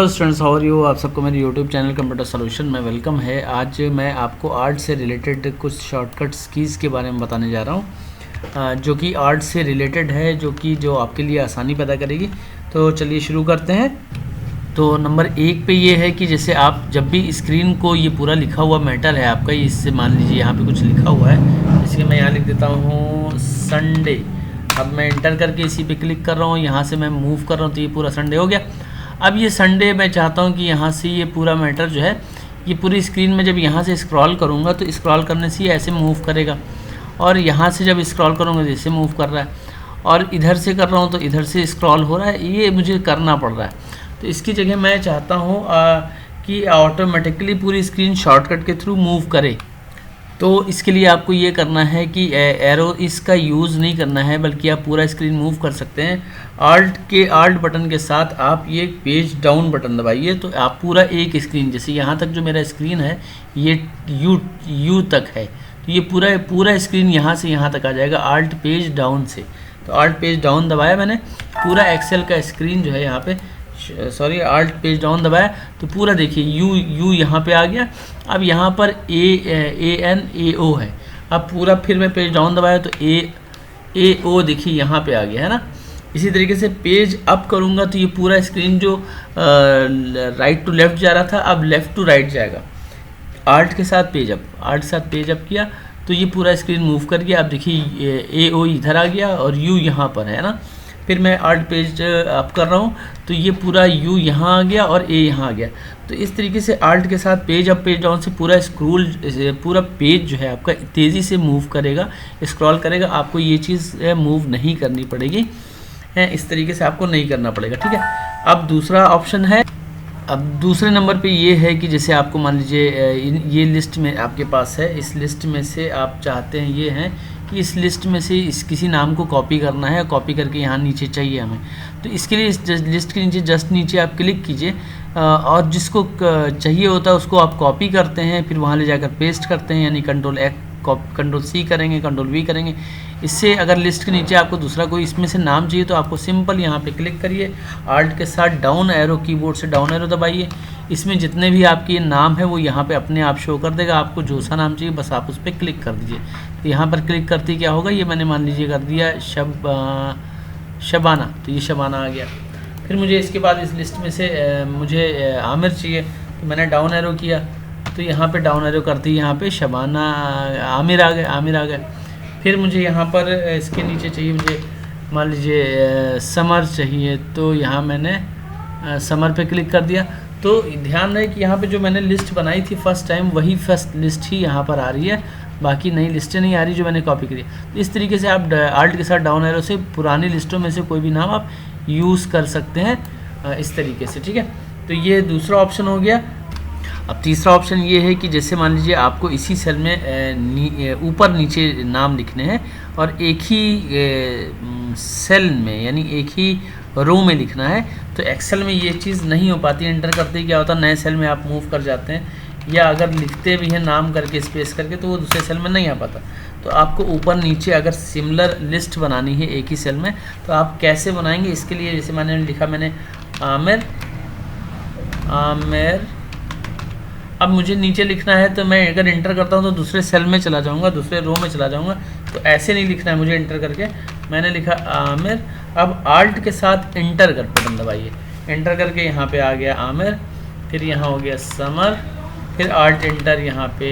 Hello students, how are you. आप सबको मेरे यूट्यूब चैनल कंप्यूटर सॉल्यूशन में वेलकम है। आज मैं आपको आर्ट से रिलेटेड कुछ शॉर्टकट्स कीज़ के बारे में बताने जा रहा हूँ, जो कि आर्ट से रिलेटेड है, जो आपके लिए आसानी पैदा करेगी। तो चलिए शुरू करते हैं। तो नंबर 1 पे ये है कि जैसे आप जब भी स्क्रीन को ये पूरा लिखा हुआ मैटर है आपका, इससे मान लीजिए यहाँ पे कुछ लिखा हुआ है, जैसे मैं यहाँ लिख देता हूँ संडे। अब मैं एंटर करके इसी पे क्लिक कर रहा हूँ, यहाँ से मैं मूव कर रहा हूँ तो ये पूरा संडे हो गया। अब ये संडे मैं चाहता हूँ कि यहाँ से ये पूरा मैटर जो है, ये पूरी स्क्रीन में जब यहाँ से स्क्रॉल करूँगा तो स्क्रॉल करने से ये ऐसे मूव करेगा, और यहाँ से जब स्क्रॉल करूँगा तो ऐसे मूव कर रहा है, और इधर से कर रहा हूँ तो इधर से स्क्रॉल हो रहा है। ये मुझे करना पड़ रहा है, तो इसकी जगह मैं चाहता हूँ कि ऑटोमेटिकली पूरी स्क्रीन शॉर्टकट के थ्रू मूव करे। तो इसके लिए आपको ये करना है कि एरो इसका यूज़ नहीं करना है, बल्कि आप पूरा स्क्रीन मूव कर सकते हैं। आल्ट बटन के साथ आप ये पेज डाउन बटन दबाइए, तो आप पूरा एक स्क्रीन, जैसे यहाँ तक जो मेरा स्क्रीन है ये यू तक है, तो ये पूरा स्क्रीन यहाँ से यहाँ तक आ जाएगा आल्ट पेज डाउन से। तो आल्ट पेज डाउन दबाया मैंने, पूरा एक्सेल का स्क्रीन जो है यहाँ पे, आल्ट पेज डाउन दबाया तो पूरा देखिए यू यहाँ पे आ गया। अब यहाँ पर ANAO है। अब पूरा फिर मैं पेज डाउन दबाया तो AO देखिए यहाँ पे आ गया है ना। इसी तरीके से पेज अप करूँगा तो ये पूरा स्क्रीन जो राइट टू लेफ़्ट जा रहा था, अब लेफ़्ट टू राइट जाएगा। आल्ट के साथ पेज अप किया तो ये पूरा स्क्रीन मूव कर गया। अब देखिए AO इधर आ गया और यू यहाँ पर है ना। फिर मैं आल्ट पेज अप कर रहा हूँ तो ये पूरा यू यहाँ आ गया और ए यहाँ आ गया। तो इस तरीके से आल्ट के साथ पेज अप पेज डाउन से पूरा पेज जो है आपका तेज़ी से मूव करेगा, स्क्रॉल करेगा। आपको ये चीज़ मूव नहीं करनी पड़ेगी, इस तरीके से आपको नहीं करना पड़ेगा, ठीक है। अब दूसरा ऑप्शन है, अब दूसरे नंबर पे ये है कि जैसे आपको मान लीजिए ये लिस्ट में आपके पास है, इस लिस्ट में से आप चाहते हैं ये हैं कि इस लिस्ट में से किसी नाम को कॉपी करना है, कॉपी करके यहाँ नीचे चाहिए हमें। तो इसके लिए इस लिस्ट के नीचे जस्ट नीचे आप क्लिक कीजिए, और जिसको चाहिए होता है उसको आप कॉपी करते हैं, फिर वहाँ ले जाकर पेस्ट करते हैं, यानी कंट्रोल C करेंगे, कंट्रोल V करेंगे। इससे अगर लिस्ट के नीचे आपको दूसरा कोई इसमें से नाम चाहिए तो आपको सिंपल यहाँ पे क्लिक करिए, आल्ट के साथ डाउन एरो, कीबोर्ड से डाउन एरो दबाइए। इसमें जितने भी आपके नाम है वो यहाँ पे अपने आप शो कर देगा। आपको जो सा नाम चाहिए बस आप उस पर क्लिक कर दीजिए। तो यहाँ पर क्लिक करते ही क्या होगा, ये मैंने मान लीजिए कर दिया शबाना, तो ये शबाना आ गया। फिर मुझे इसके बाद इस लिस्ट में से मुझे आमिर चाहिए, तो मैंने डाउन एरो किया, तो यहाँ पे डाउन एरो करते ही यहाँ पे शबाना आमिर आ गया। फिर मुझे यहाँ पर इसके नीचे चाहिए, मुझे मान लीजिए समर चाहिए, तो यहाँ मैंने समर पे क्लिक कर दिया। तो ध्यान रहे कि यहाँ पे जो मैंने लिस्ट बनाई थी फर्स्ट टाइम, वही फर्स्ट लिस्ट ही यहाँ पर आ रही है, बाकी नई लिस्टें नहीं आ रही जो मैंने कॉपी करी। तो इस तरीके से आप आल्ट के साथ डाउन एरो से पुरानी लिस्टों में से कोई भी नाम आप यूज़ कर सकते हैं इस तरीके से, ठीक है। तो ये दूसरा ऑप्शन हो गया। अब तीसरा ऑप्शन ये है कि जैसे मान लीजिए आपको इसी सेल में ऊपर नीचे नाम लिखने हैं और एक ही सेल में, यानी एक ही रो में लिखना है। तो एक्सेल में ये चीज़ नहीं हो पाती, एंटर करते ही क्या होता है, नए सेल में आप मूव कर जाते हैं, या अगर लिखते भी हैं नाम करके स्पेस करके तो वो दूसरे सेल में नहीं आ पाता। तो आपको ऊपर नीचे अगर सिमिलर लिस्ट बनानी है एक ही सेल में, तो आप कैसे बनाएंगे, इसके लिए जैसे मैंने लिखा, मैंने आमिर। अब मुझे नीचे लिखना है तो मैं अगर इंटर करता हूँ तो दूसरे सेल में चला जाऊँगा, दूसरे रो में चला जाऊँगा। तो ऐसे नहीं लिखना है मुझे इंटर करके, मैंने लिखा आमिर। अब आल्ट के साथ इंटर कर बटन दबाइए, इंटर करके यहाँ पे आ गया आमिर, फिर यहाँ हो गया समर, फिर आल्ट इंटर यहाँ पे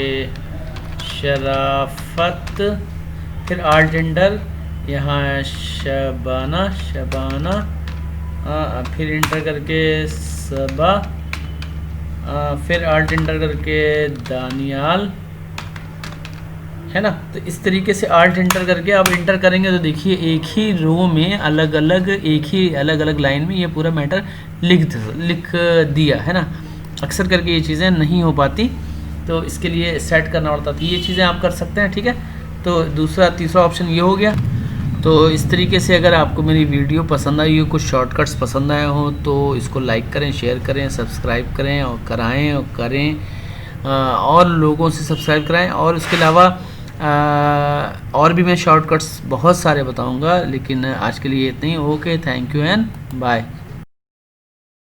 शराफत, फिर आल्ट इंटर यहाँ शबाना, फिर इंटर करके सबा, फिर आल्ट इंटर करके दानियाल, है ना। तो इस तरीके से आल्ट इंटर करके आप इंटर करेंगे तो देखिए एक ही रो में अलग अलग लाइन में ये पूरा मैटर लिख दिया, है ना। अक्सर करके ये चीज़ें नहीं हो पाती, तो इसके लिए सेट करना पड़ता था। ये चीज़ें आप कर सकते हैं, ठीक है। तो तीसरा ऑप्शन ये हो गया। तो इस तरीके से अगर आपको मेरी वीडियो पसंद आई हो, कुछ शॉर्टकट्स पसंद आए हो, तो इसको लाइक करें, शेयर करें, सब्सक्राइब करें और करें और लोगों से सब्सक्राइब कराएं। और इसके अलावा और भी मैं शॉर्टकट्स बहुत सारे बताऊंगा, लेकिन आज के लिए इतना ही। Okay, thank you and bye.